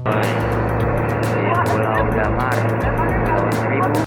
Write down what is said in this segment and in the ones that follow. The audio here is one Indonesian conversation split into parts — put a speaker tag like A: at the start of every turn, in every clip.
A: di Pulau Damar, Kepulauan Seribu.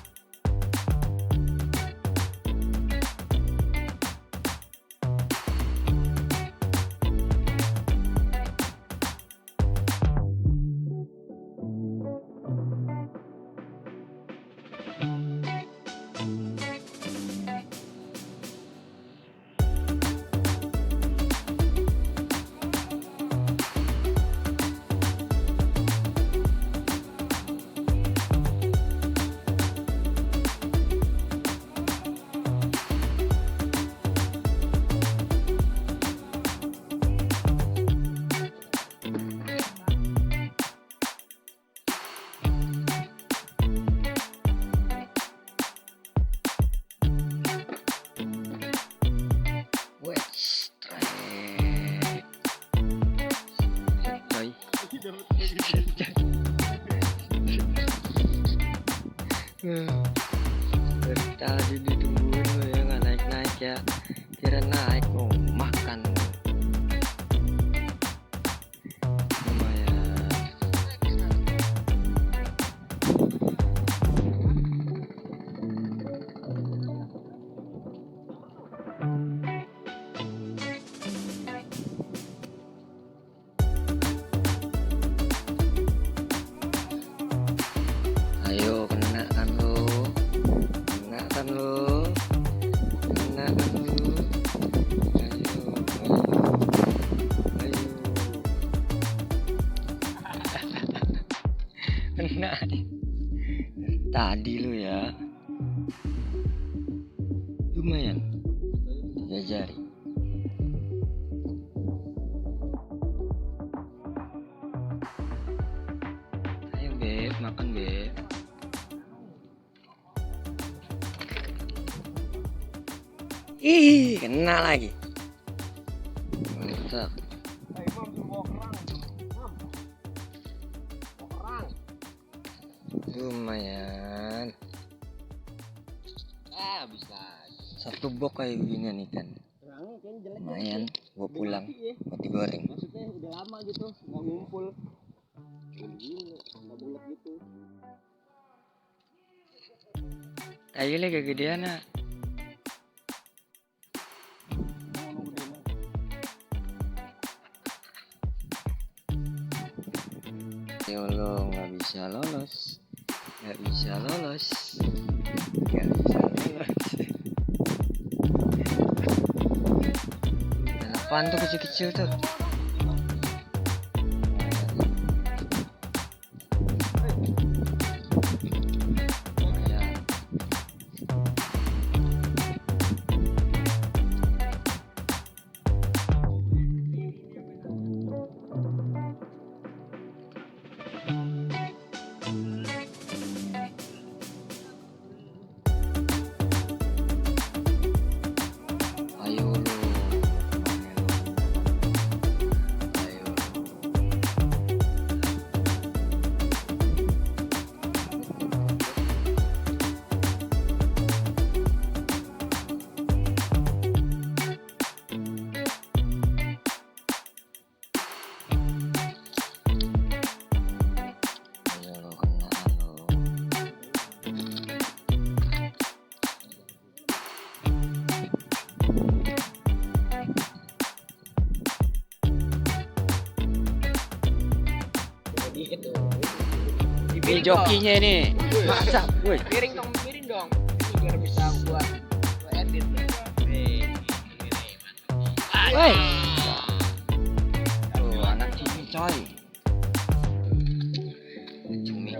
B: Dari tadi ditungguin lo ya, nggak naik-naik ya. Kira naik mau makan. Lumayan. Ayo kena kan lo, kena kan lo, kena kan lo. Ayo, kena. Tadi lo ya, lumayan, 3 jari. Ayo beb, makan beb. Ih, kena lagi. Mantap. Lumayan.
A: Bisa.
B: Satu bok kayak beginian ikan. Lumayan, gua pulang buat digoreng.
A: Maksudnya udah lama gitu, nggak ngumpul. Nggak bulat gitu.
B: Ayo lagi kegedean ah. Ya Allah, nggak bisa lolos, nggak bisa lolos, nggak bisa lolos. Apaan tuh kecil-kecil tuh? Lumayan. Ayo lu, ayo. Ayo lo kena lo.
A: Gitu.
B: Ini jokinya ini. Masa, woi.
A: Piring dong. Ini biar bisa gua edit.
B: Woi. Tuh anak CUMI coy. CUMI.